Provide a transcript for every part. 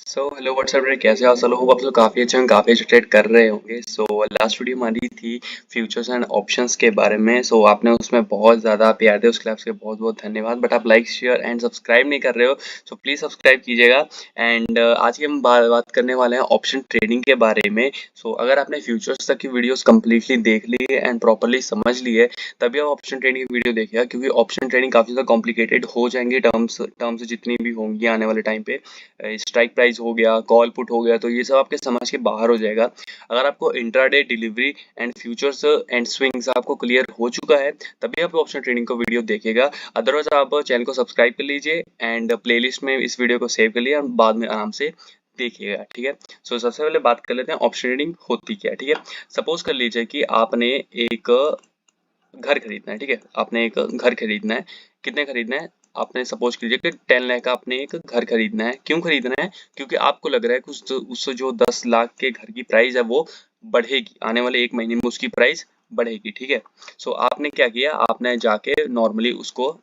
So hello WhatsApp रे, कैसे हो? होप आप लोग काफ़ी अच्छे हैं, काफ़ी अच्छे ट्रेड कर रहे होंगे। सो लास्ट वीडियो हमारी थी फ्यूचर्स एंड ऑप्शंस के बारे में। सो आपने उसमें बहुत ज़्यादा प्यार दिया, उसके लिए आपसे बहुत बहुत धन्यवाद। बट आप लाइक शेयर एंड सब्सक्राइब नहीं कर रहे हो, सो प्लीज़ सब्सक्राइब कीजिएगा। एंड आज की हम बात करने वाले हैं ऑप्शन ट्रेडिंग के बारे में। सो अगर आपने फ्यूचर्स तक की वीडियोज़ कम्प्लीटली देख ली है एंड प्रॉपरली समझ ली है, तभी आप ऑप्शन ट्रेडिंग की वीडियो देखिएगा, क्योंकि ऑप्शन ट्रेडिंग काफ़ी ज़्यादा कॉम्प्लिकेटेड हो जाएंगी। टर्म्स जितनी भी होंगी आने वाले टाइम पे, स्ट्राइक प्राइस हो गया, कॉल पुट हो गया, तो ये सब आपके समझ के बाहर हो जाएगा। अगर आपको intraday delivery and futures and swings आपको क्लियर हो चुका है, तभी आप ऑप्शन ट्रेडिंग को वीडियो देखेगा। अदरवाइज आप चैनल को सब्सक्राइब कर लीजिए एंड प्लेलिस्ट में इस वीडियो को सेव कर लिए और बाद में आराम से देखिएगा, ठीक है। सो सबसे पहले बात कर लेते हैं ऑप्शन ट्रेडिंग होती क्या है, ठीक है। सपोज कर लीजिए कि आपने एक घर खरीदना है, ठीक है। आपने एक घर खरीदना है, कितने खरीदना है? आपने सपोज कीजिए कि 10 लाख का आपने एक घर खरीदना है। क्यों खरीदना है? क्योंकि आपको लग रहा है कि उस जो 10 लाख के घर की प्राइस है वो बढ़ेगी, आने वाले 1 महीने में उसकी प्राइस बढ़ेगी, ठीक है। सो आपने क्या किया, आपने जाके नॉर्मली उसको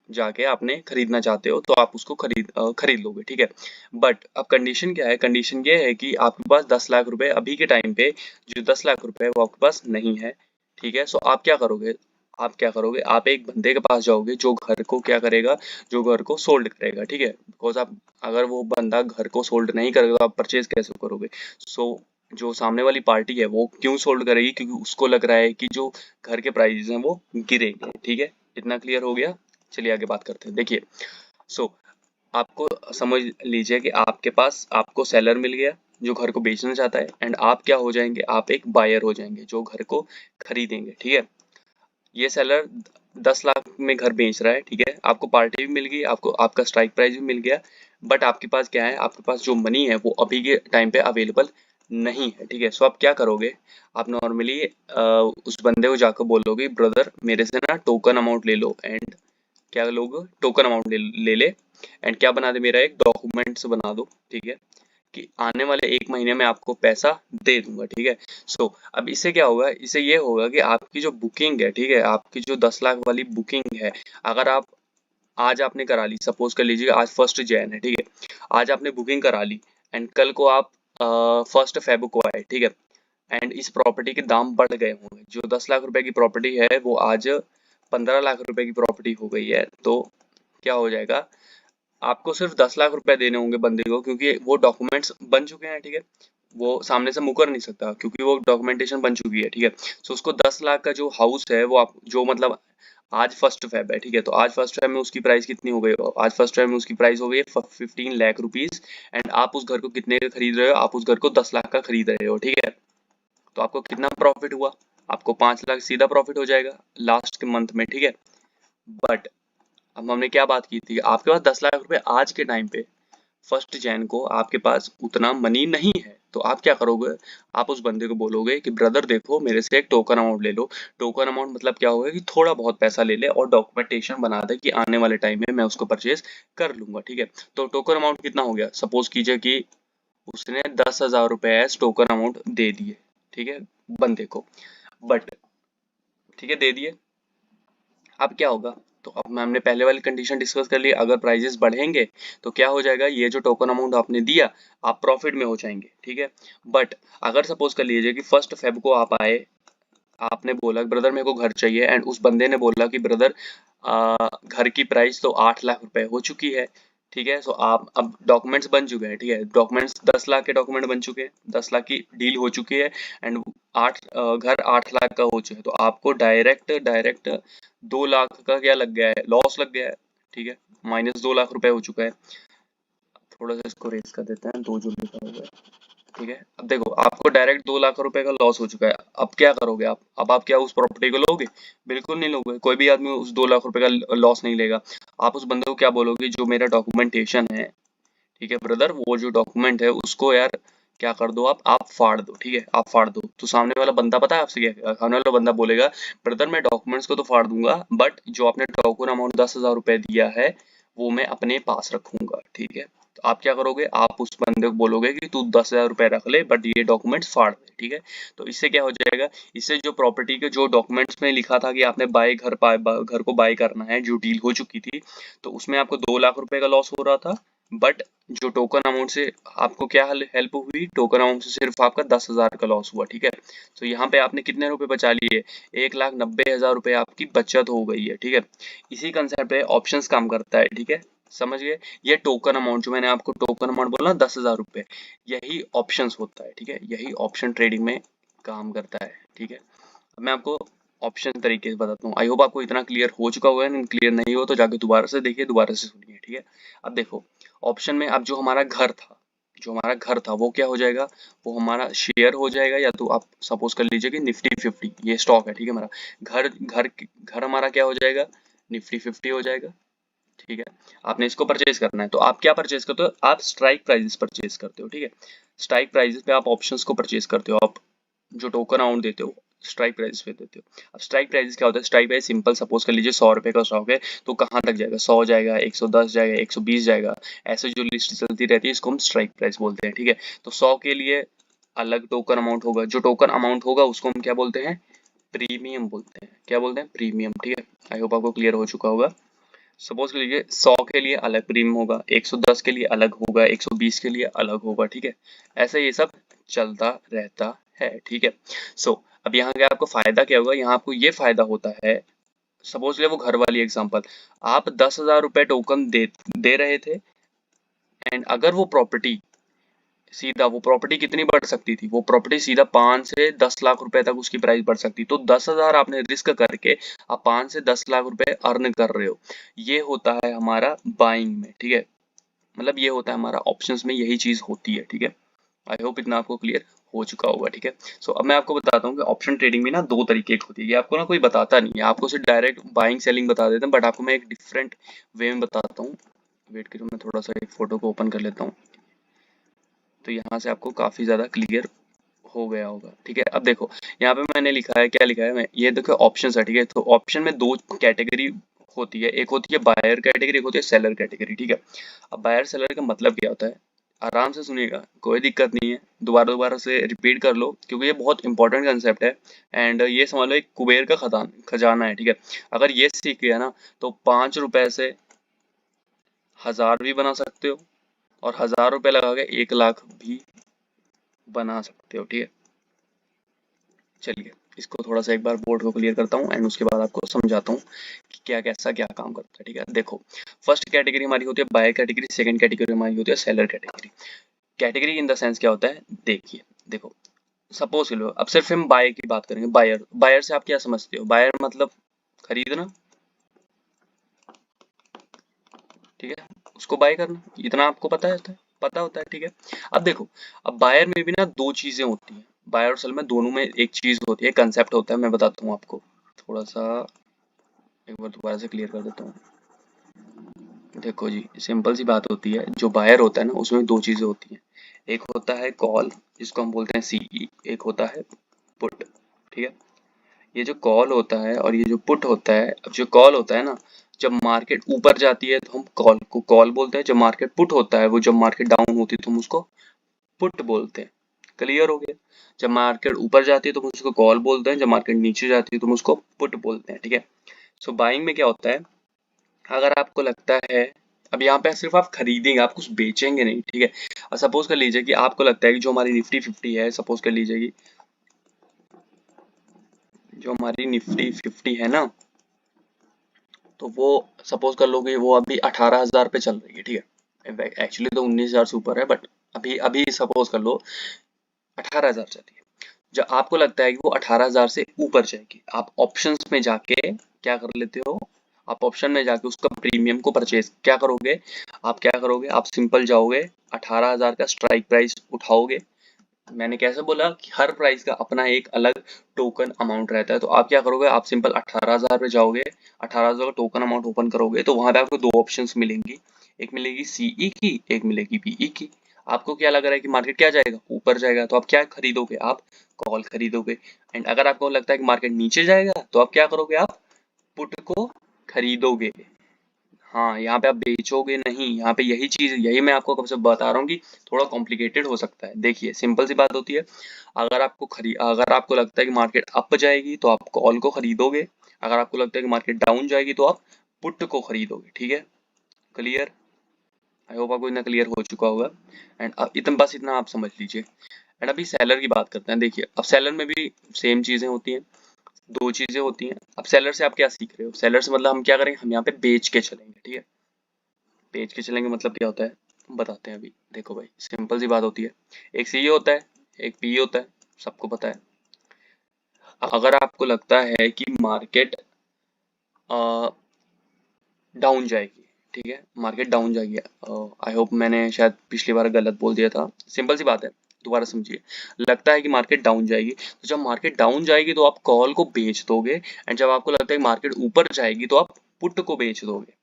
जाके आपने खरीदना चाहते हो, तो आप उसको खरीद लोगे, ठीक है। बट अब कंडीशन क्या है? कंडीशन ये है कि आपके पास 10 लाख रुपए अभी के टाइम पे, जो 10 लाख रुपए वो आपके पास नहीं है, ठीक है। सो आप क्या करोगे? आप एक बंदे के पास जाओगे जो घर को क्या करेगा, जो घर को सोल्ड करेगा, ठीक है। बिकॉज आप, अगर वो बंदा घर को सोल्ड नहीं करेगा तो आप परचेज कैसे करोगे? सो जो सामने वाली पार्टी है वो क्यों सोल्ड करेगी? क्योंकि उसको लग रहा है कि जो घर के प्राइस हैं वो गिरेंगे, ठीक है। इतना क्लियर हो गया? चलिए आगे बात करते हैं। देखिए, सो आपको समझ लीजिए कि आपके पास आपको सेलर मिल गया जो घर को बेचना चाहता है, एंड आप क्या हो जाएंगे, आप एक बायर हो जाएंगे जो घर को खरीदेंगे, ठीक है। ये सेलर 10 लाख में घर बेच रहा है, ठीक है। आपको पार्टी भी मिल गई, आपको आपका स्ट्राइक प्राइस भी मिल गया। बट आपके पास क्या है, आपके पास जो मनी है वो अभी के टाइम पे अवेलेबल नहीं है, ठीक है। सो आप क्या करोगे? आप नॉर्मली उस बंदे को जाकर बोलोगे, ब्रदर मेरे से ना टोकन अमाउंट ले लो, एंड क्या लोग टोकन अमाउंट ले ले एंड क्या बना दे, मेरा एक डॉक्यूमेंट्स बना दो, ठीक है, कि आने वाले 1 महीने में आपको पैसा दे दूंगा, ठीक है। सो अब इससे क्या होगा? इससे ये होगा कि आपकी जो बुकिंग है, ठीक है, आपकी जो 10 लाख वाली बुकिंग है, अगर आप आज आपने करा ली, सपोज कर लीजिए आज 1 जैन है, ठीक है। आज आपने बुकिंग करा ली एंड कल को आप 1 फेब को आए, ठीक है, एंड इस प्रॉपर्टी के दाम बढ़ गए होंगे। जो 10 लाख रुपए की प्रॉपर्टी है वो आज 15 लाख रुपए की प्रॉपर्टी हो गई है, तो क्या हो जाएगा? आपको सिर्फ 10 लाख रुपए देने होंगे बंदे को, क्योंकि वो डॉक्यूमेंट्स बन चुके हैं, ठीक है। वो सामने से मुकर नहीं सकता क्योंकि वो डॉक्यूमेंटेशन बन चुकी है, ठीक है। सो उसको 10 लाख का जो हाउस है वो आप जो मतलब आज 1 फेब है, ठीक है, तो आज 1 फेब में उसकी प्राइस कितनी हो गई? आज 1 फेब में उसकी प्राइस हो गई है 15 लाख रुपीज, एंड आप उस घर को कितने का खरीद रहे हो? आप उस घर को 10 लाख का खरीद रहे हो, ठीक है। तो आपको कितना प्रॉफिट हुआ? आपको 5 लाख सीधा प्रॉफिट हो जाएगा लास्ट के मंथ में, ठीक है। बट अब हमने क्या बात की थी, आपके पास 10 लाख रुपए आज के टाइम पे 1 जैन को आपके पास उतना मनी नहीं है, तो आप क्या करोगे? आप उस बंदे को बोलोगे कि ब्रदर देखो मेरे से एक टोकन अमाउंट ले लो। टोकन अमाउंट मतलब क्या होगा कि थोड़ा बहुत पैसा ले ले और डॉक्यूमेंटेशन बना दे कि आने वाले टाइम में मैं उसको परचेज कर लूंगा, ठीक है। तो टोकन अमाउंट कितना हो गया? सपोज कीजिए कि उसने 10,000 रुपए एज टोकन अमाउंट दे दिए, ठीक है, बंदे को। बट ठीक है, दे दिए। अब क्या होगा? तो अब हमने पहले वाली कंडीशन डिस्कस कर ली, अगर प्राइजेस बढ़ेंगे तो क्या हो जाएगा? ये जो टोकन अमाउंट आपने दिया, आप प्रॉफिट में हो जाएंगे, ठीक है। बट अगर सपोज कर लीजिए कि 1 फेब को आप आए, आपने बोला ब्रदर मेरे को घर चाहिए, एंड उस बंदे ने बोला कि ब्रदर घर की प्राइस तो 8 लाख रुपए हो चुकी है, ठीक है। सो आप अब डॉक्यूमेंट्स बन चुके हैं, ठीक है, डॉक्यूमेंट्स 10 लाख के डॉक्यूमेंट बन चुके हैं, 10 लाख की डील हो चुकी है, एंड घर 8 लाख का हो चुका है, तो आपको डायरेक्ट डायरेक्ट 2 लाख का क्या लग गया है? लॉस लग गया है, ठीक है। -2 लाख रुपए हो चुका है। थोड़ा सा इसको रेस कर देते हैं, दो जो लिखा हुआ है, ठीक है। अब देखो आपको डायरेक्ट 2 लाख रुपए का लॉस हो चुका है। अब क्या करोगे आप? अब आप क्या उस प्रॉपर्टी को लोगे? बिल्कुल नहीं लोगे। कोई भी आदमी उस 2 लाख रुपए का लॉस नहीं लेगा। आप उस बंदे को क्या बोलोगे? जो मेरा डॉक्यूमेंटेशन है, ठीक है ब्रदर, वो जो डॉक्यूमेंट है उसको यार क्या कर दो, आप फाड़ दो, ठीक है, आप फाड़ दो। तो सामने वाला बंदा पता है आपसे क्या कहेगा? सामने वाला बंदा बोलेगा ब्रदर मैं डॉक्यूमेंट्स को तो फाड़ दूंगा, बट जो आपने टोकन अमाउंट 10,000 रुपए दिया है वो मैं अपने पास रखूंगा, ठीक है। तो आप क्या करोगे? आप उस बंदे को बोलोगे कि तू 10,000 रुपए रख ले, बट ये डॉक्यूमेंट्स फाड़ दे, ठीक है। तो इससे क्या हो जाएगा? इससे जो प्रॉपर्टी के जो डॉक्यूमेंट्स में लिखा था कि आपने घर को बाय करना है, जो डील हो चुकी थी, तो उसमें आपको 2 लाख रुपए का लॉस हो रहा था, बट जो टोकन अमाउंट से आपको क्या हेल्प हुई, टोकन अमाउंट से सिर्फ आपका 10,000 का लॉस हुआ, ठीक है। तो यहाँ पे आपने कितने रुपए बचा लिए, 1,90,000 रुपए आपकी बचत हो गई है, ठीक है। इसी कंसेप्ट पे ऑप्शंस काम करता है, ठीक है, समझ गए। ये टोकन अमाउंट जो मैंने आपको टोकन अमाउंट बोला 10,000 रुपए, यही ऑप्शंस होता है, ठीक है, यही ऑप्शन ट्रेडिंग में काम करता है, ठीक है। अब मैं आपको ऑप्शन तरीके से बताता हूँ। आई होप आपको इतना क्लियर हो चुका होगा, क्लियर नहीं हो तो जाके दोबारा से देखिए, दोबारा से सुनिए, ठीक है। अब देखो ऑप्शन में, अब जो हमारा घर था, वो क्या हो जाएगा, वो हमारा शेयर हो जाएगा, या तो आप सपोज कर लीजिए कि निफ्टी 50 ये स्टॉक है, ठीक है। हमारा घर घर घर हमारा क्या हो जाएगा, निफ्टी 50 हो जाएगा, ठीक है। आपने इसको परचेज करना है, तो आप क्या परचेज करते हो, आप स्ट्राइक प्राइजेस परचेज करते हो, ठीक है। स्ट्राइक प्राइजेस पे आप ऑप्शंस को परचेज करते हो, आप जो टोकन अमाउंट देते हो स्ट्राइक प्राइस पे देते हो। अब स्ट्राइक प्राइस क्या होता है, स्ट्राइक प्राइस सिंपल, सपोज कर लीजिए 100 रुपए का स्टॉक है, तो कहाँ तक जाएगा, 100 जाएगा, 110 जाएगा, 120 जाएगा, ऐसे जो लिस्ट चलती रहती है इसको हम स्ट्राइक प्राइस बोलते हैं, ठीक है। तो 100 के लिए अलग टोकन अमाउंट होगा, जो टोकन अमाउंट होगा उसको हम क्या बोलते हैं, प्रीमियम बोलते हैं, क्या बोलते हैं, प्रीमियम, ठीक है। आई होप आपको क्लियर हो चुका होगा। सपोज कर लीजिए 100 के लिए अलग प्रीमियम होगा, 110 के लिए अलग होगा, 120 के लिए अलग होगा, ठीक है। ऐसे ये सब चलता रहता है, ठीक है। अब यहाँ का आपको फायदा क्या होगा, यहाँ आपको ये फायदा होता है, सपोज ले वो घर वाली एग्जांपल, आप 10,000 रुपए टोकन दे रहे थे, एंड अगर वो प्रॉपर्टी सीधा, वो प्रॉपर्टी कितनी बढ़ सकती थी, वो प्रॉपर्टी सीधा 5 से 10 लाख रुपए तक उसकी प्राइस बढ़ सकती, तो 10,000 आपने रिस्क करके आप 5 से 10 लाख रुपए अर्न कर रहे हो। ये होता है हमारा बाइंग में, ठीक है, मतलब ये होता है हमारा ऑप्शंस में, यही चीज होती है, ठीक है। आई होप इतना आपको क्लियर हो चुका होगा, ठीक है। अब मैं आपको बताता हूँ कि ऑप्शन ट्रेडिंग में ना दो तरीके की होती है, ये आपको ना कोई बताता नहीं है, आपको सिर्फ डायरेक्ट बाइंग सेलिंग बता देते हैं, बट आपको मैं एक डिफरेंट वे में बताता हूँ। वेट करो, मैं थोड़ा सा एक फोटो को ओपन कर लेता हूँ, तो यहाँ से आपको काफी ज्यादा क्लियर हो गया होगा, ठीक है। अब देखो यहाँ पे मैंने लिखा है, क्या लिखा है, मैं ये देखो ऑप्शन है, ठीक है। तो ऑप्शन में दो कैटेगरी होती है, एक होती है बायर कैटेगरी, एक होती है सेलर कैटेगरी, ठीक है। अब बायर सेलर का मतलब क्या होता है, आराम से सुनिएगा, कोई दिक्कत नहीं है, दोबारा दोबारा से रिपीट कर लो, क्योंकि ये बहुत इंपॉर्टेंट कंसेप्ट है, एंड ये समझ लो एक कुबेर का खजाना है, ठीक है। अगर ये सीख गया ना, तो 5 रुपए से 1,000 भी बना सकते हो, और 1,000 रुपए लगा के 1 लाख भी बना सकते हो, ठीक है। चलिए इसको थोड़ा सा एक बार बोर्ड को क्लियर करता हूँ, एंड उसके बाद आपको समझाता हूँ कि क्या कैसा क्या काम करता है, ठीक है। देखो फर्स्ट कैटेगरी हमारी होती है बायर कैटेगरी, सेकंड कैटेगरी हमारी होती है seller category. Category in the sense क्या होता है, देखिए देखो, सपोज लो, अब सिर्फ हम बायर की बात करेंगे, बायर, बायर से आप क्या समझते हो, बायर मतलब खरीदना, ठीक है, उसको बाय करना, इतना आपको पता होता है, ठीक है। अब देखो, अब बायर में भी ना दो चीजें होती हैं, बायर और सेल में दोनों में एक चीज होती है, कंसेप्ट होता है, मैं बताता हूँ आपको, थोड़ा सा एक बार दोबारा से क्लियर कर देता हूँ। देखो जी, सिंपल सी बात होती है, जो बायर होता है ना उसमें दो चीजें होती हैं, एक होता है कॉल जिसको हम बोलते हैं सीई, एक होता है पुट, ठीक है। ये जो कॉल होता है और ये जो पुट होता है, अब जो कॉल होता है ना, जब मार्केट ऊपर जाती है तो हम कॉल को कॉल बोलते हैं, जब मार्केट पुट होता है, वो जब मार्केट डाउन होती है तो हम उसको पुट बोलते हैं। क्लियर हो गया, जब मार्केट ऊपर जाती है तो हम उसको कॉल बोलते हैं, जब मार्केट नीचे जाती है तो हम उसको पुट बोलते हैं, ठीक है। बाइंग में क्या होता है, अगर आपको लगता है, अब यहाँ पे सिर्फ आप खरीदेंगे, आप कुछ बेचेंगे नहीं, ठीक है। और सपोज कर लीजिए कि आपको लगता है कि जो हमारी निफ्टी 50 है, सपोज कर लीजिए कि जो हमारी निफ्टी 50 है ना, तो वो सपोज कर लो कि वो अभी 18,000 पे चल रही है, ठीक है। एक्चुअली तो 19,000 से ऊपर है, बट अभी अभी सपोज कर लो 18,000 चलती है। जब आपको लगता है कि वो 18,000 से ऊपर जाएगी, आप ऑप्शंस में जाके क्या कर लेते हो, आप ऑप्शन में जाके उसका प्रीमियम को परचेज क्या करोगे, आप सिंपल जाओगे, 18,000 का स्ट्राइक प्राइस उठाओगे। मैंने कैसे बोला कि हर प्राइस का अपना एक अलग टोकन अमाउंट रहता है, तो आप क्या करोगे, आप सिंपल 18,000 पे जाओगे, 18,000 का टोकन अमाउंट ओपन करोगे, तो वहां पे आपको दो ऑप्शंस मिलेंगी, एक मिलेगी सीई की, एक मिलेगी बीई की। आपको क्या लग रहा है कि मार्केट क्या जाएगा, ऊपर जाएगा, तो आप क्या खरीदोगे, आप कॉल खरीदोगे। एंड अगर आपको लगता है कि मार्केट नीचे जाएगा, तो आप क्या करोगे, आप पुट को खरीदोगे। हाँ, यहाँ पे आप बेचोगे नहीं, यहाँ पे यही चीज, यही मैं आपको कब से बता रहा हूँ कि थोड़ा कॉम्प्लिकेटेड हो सकता है। देखिए सिंपल सी बात होती है, अगर आपको लगता है कि मार्केट अप जाएगी तो आप कॉल को खरीदोगे, अगर आपको लगता है कि मार्केट डाउन जाएगी तो आप पुट को खरीदोगे, ठीक है। क्लियर, आई होप आपको इतना क्लियर हो चुका होगा। एंड इतना बस इतना आप समझ लीजिए। एंड अभी सेलर की बात करते हैं। देखिए अब सेलर में भी सेम चीजें होती हैं, दो चीजें होती हैं। अब सेलर से आप क्या सीख रहे हो? सेलर से मतलब हम क्या करेंगे, हम यहाँ पे बेच के चलेंगे, ठीक है। बेच के चलेंगे मतलब क्या होता है, बताते हैं अभी। देखो भाई सिंपल सी बात होती है, एक सी होता है, एक पी होता है, सबको पता है। अगर आपको लगता है कि मार्केट डाउन जाएगी, ठीक है, मार्केट डाउन जाएगी, आई होप मैंने शायद पिछली बार गलत बोल दिया था, सिंपल सी बात है, दोबारा समझिए। लगता है कि मार्केट डाउन जाएगी, तो जब मार्केट डाउन जाएगी तो आप कॉल को बेच दोगे, एंड जब आपको लगता है कि मार्केट ऊपर जाएगी तो आप पुट को बेच दोगे,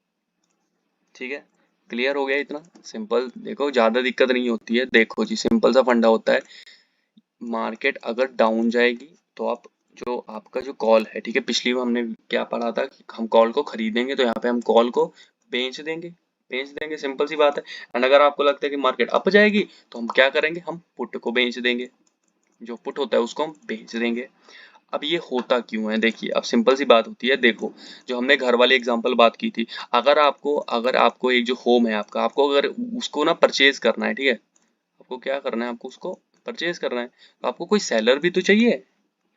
ठीक है। क्लियर हो गया इतना सिंपल? देखो ज्यादा दिक्कत नहीं होती है। देखो जी सिंपल सा फंडा होता है, मार्केट अगर डाउन जाएगी तो आप जो आपका जो कॉल है, ठीक है, पिछली बार हमने क्या पढ़ा था कि हम कॉल को खरीदेंगे तो यहाँ पे हम कॉल को बेच देंगे, बेच देंगे, सिंपल सी बात है। एंड अगर आपको लगता है कि मार्केट अप जाएगी तो हम क्या करेंगे, हम पुट को बेच देंगे, जो पुट होता है उसको हम बेच देंगे। अब ये होता क्यों है, देखिए अब सिंपल सी बात होती है। देखो जो हमने घर वाली एग्जांपल बात की थी, अगर आपको एक जो होम है आपका, आपको अगर उसको ना परचेज करना है, ठीक है, आपको क्या करना है, आपको उसको परचेज करना है, तो आपको कोई सेलर भी तो चाहिए,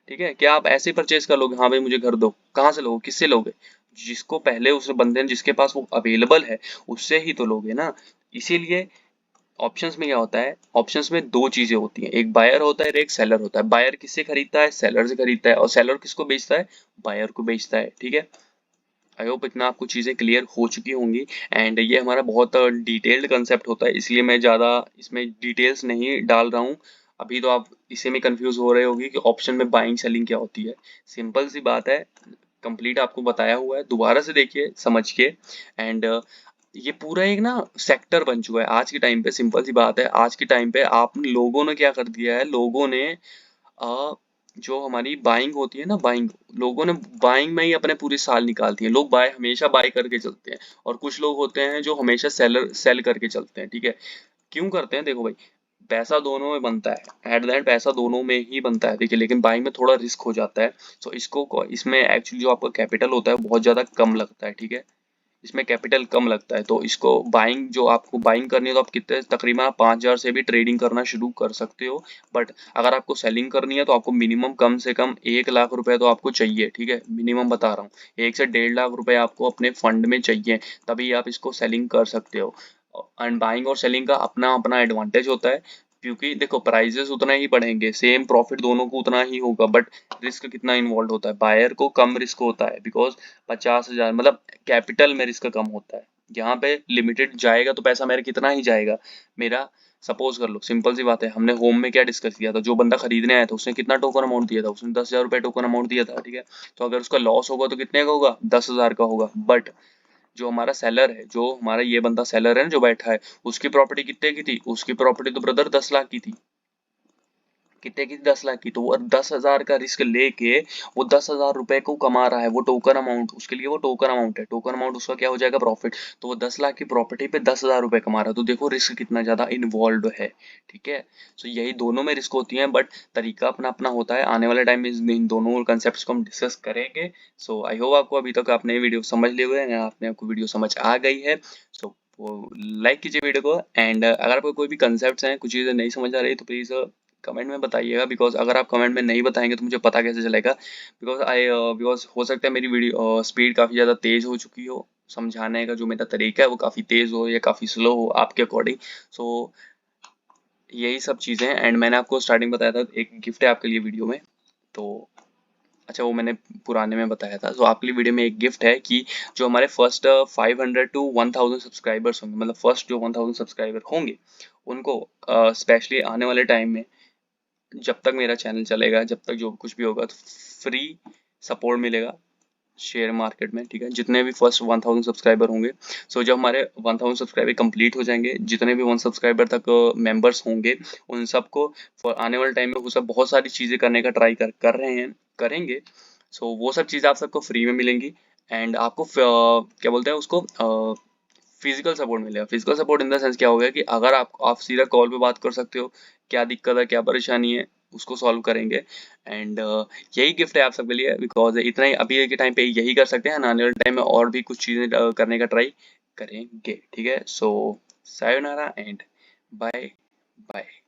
ठीक है। क्या आप ऐसे परचेज कर लोगे, हाँ भाई मुझे घर दो, कहाँ से लोगे, किससे लोगे? जिसको पहले उस बंदे ने, जिसके पास वो अवेलेबल है, उससे ही तो लोगे ना। इसीलिए ऑप्शंस में क्या होता है, ऑप्शंस में दो चीजें होती हैं, एक बायर होता है और एक सेलर होता है। बायर किससे खरीदता है, सेलर से खरीदता है, और सेलर किसको बेचता है, बायर को बेचता है, ठीक है। आई होप इतना आपको चीज़ें क्लियर हो चुकी होंगी। एंड ये हमारा बहुत डिटेल्ड कंसेप्ट होता है, इसलिए मैं ज़्यादा इसमें डिटेल्स नहीं डाल रहा हूँ। अभी तो आप इसी में कंफ्यूज हो रहे होगी कि ऑप्शन में बाइंग सेलिंग क्या होती है। सिंपल सी बात है, कंप्लीट आपको बताया हुआ है, दोबारा से देखिए समझ के। एंड ये पूरा एक ना सेक्टर बन चुका है आज के टाइम पे। सिंपल सी बात है, आज के टाइम पे आप लोगों ने क्या कर दिया है, लोगों ने जो हमारी बाइंग होती है ना, बाइंग, लोगों ने बाइंग में ही अपने पूरे साल निकाल दिए। लोग बाय हमेशा बाय करके चलते हैं, और कुछ लोग होते हैं जो हमेशा सेल करके चलते हैं, ठीक है। क्यों करते हैं, देखो भाई पैसा दोनों में बनता है, एट द एंड पैसा दोनों में ही बनता है, देखिए, लेकिन बाइंग में थोड़ा रिस्क हो जाता है। तो इसमें एक्चुअली जो आपका कैपिटल होता है वो बहुत ज्यादा कम लगता है, ठीक है। इसमें कैपिटल कम लगता है, तो इसको बाइंग, जो आपको बाइंग करनी है तो आप कितने, तकरीबन 5,000 से भी ट्रेडिंग करना शुरू कर सकते हो। बट अगर आपको सेलिंग करनी है तो आपको मिनिमम कम से कम 1 लाख रुपए तो आपको चाहिए, ठीक है, मिनिमम बता रहा हूँ, 1 से 1.5 लाख रुपए आपको अपने फंड में चाहिए, तभी आप इसको सेलिंग कर सकते हो। एंड बाइंग और सेलिंग का अपना अपना एडवांटेज होता है, क्योंकि देखो प्राइजेस उतना ही बढ़ेंगे, सेम प्रॉफिट दोनों को उतना ही होगा, बट रिस्क कितना इन्वॉल्व होता है, बायर को कम रिस्क होता है, बिकॉज 50,000 मतलब कैपिटल में रिस्क कम होता है। यहाँ पे लिमिटेड जाएगा तो पैसा मेरा कितना ही जाएगा, मेरा सपोज कर लो, सिंपल सी बात है, हमने होम में क्या डिस्कस किया था, जो बंदा खरीदने आया था उसने कितना टोकन अमाउंट दिया था, उसने 10,000 रुपए टोकन अमाउंट दिया था, ठीक है। तो अगर उसका लॉस होगा तो कितने का होगा, 10,000 का होगा। बट जो हमारा सेलर है, जो हमारा ये बंदा सेलर है ना जो बैठा है, उसकी प्रॉपर्टी कितने की थी, उसकी प्रॉपर्टी तो ब्रदर 10 लाख की थी, कितने की, 10 लाख की। तो वो 10,000 का रिस्क लेके वो 10,000 रुपए को कमा रहा है, वो टोकन अमाउंट, उसके लिए वो टोकन अमाउंट है, टोकन अमाउंट उसका क्या हो जाएगा, प्रॉफिट। तो वो 10 लाख की प्रॉपर्टी पे 10,000 रुपए कमा रहा है, तो देखो रिस्क कितना ज्यादा इन्वॉल्व है, ठीक है। सो यही दोनों में रिस्क होती है, बट तरीका अपना अपना होता है। आने वाले टाइम में इन दोनों कंसेप्ट को हम डिस्कस करेंगे। सो आई होप आपको अभी तक आपने वीडियो समझ लिए हुए हैं, आपने आपको वीडियो समझ आ गई है। सो वो लाइक कीजिए वीडियो को। एंड अगर आपको कोई भी कंसेप्ट हैं, कुछ चीज़ें नहीं समझ आ रही, तो प्लीज़ कमेंट में बताइएगा, बिकॉज अगर आप कमेंट में नहीं बताएंगे तो मुझे पता कैसे चलेगा। बिकॉज हो सकता है मेरी वीडियो स्पीड काफ़ी ज़्यादा तेज़ हो चुकी हो, समझाने का जो मेरा तरीका है वो काफ़ी तेज़ हो या काफ़ी स्लो हो आपके अकॉर्डिंग। सो यही सब चीज़ें हैं। एंड मैंने आपको स्टार्टिंग बताया था एक गिफ्ट है आपके लिए वीडियो में, तो अच्छा वो मैंने पुराने में बताया था। तो आपके लिए वीडियो में एक गिफ्ट है कि जो हमारे फर्स्ट 500 टू 1,000 सब्सक्राइबर्स होंगे, मतलब फर्स्ट जो 1,000 सब्सक्राइबर होंगे उनको स्पेशली आने वाले टाइम में, जब तक मेरा चैनल चलेगा, जब तक जो कुछ भी होगा, तो फ्री सपोर्ट मिलेगा शेयर मार्केट में, ठीक है, जितने भी फर्स्ट 1,000 सब्सक्राइबर होंगे। सो जब हमारे 1,000 सब्सक्राइबर कंप्लीट हो जाएंगे, जितने भी 1 सब्सक्राइबर तक मेंबर्स होंगे, उन सबको आने वाले टाइम में वो सब बहुत सारी चीज़ें करने का ट्राई कर रहे हैं, करेंगे। सो वो सब चीज़ें आप सबको फ्री में मिलेंगी। एंड आपको क्या बोलते हैं उसको, फिजिकल सपोर्ट मिलेगा। Physical support in the sense क्या हो गया कि अगर आप सीधा कॉल पे बात कर सकते हो, क्या दिक्कत है क्या परेशानी है उसको सॉल्व करेंगे। एंड यही गिफ्ट है आप सबके लिए, बिकॉज इतना ही अभी के टाइम पे यही कर सकते हैं, आने वाले टाइम में और भी कुछ चीज़ें करने का ट्राई करेंगे, ठीक है। सो सायोनारा एंड बाय बाय।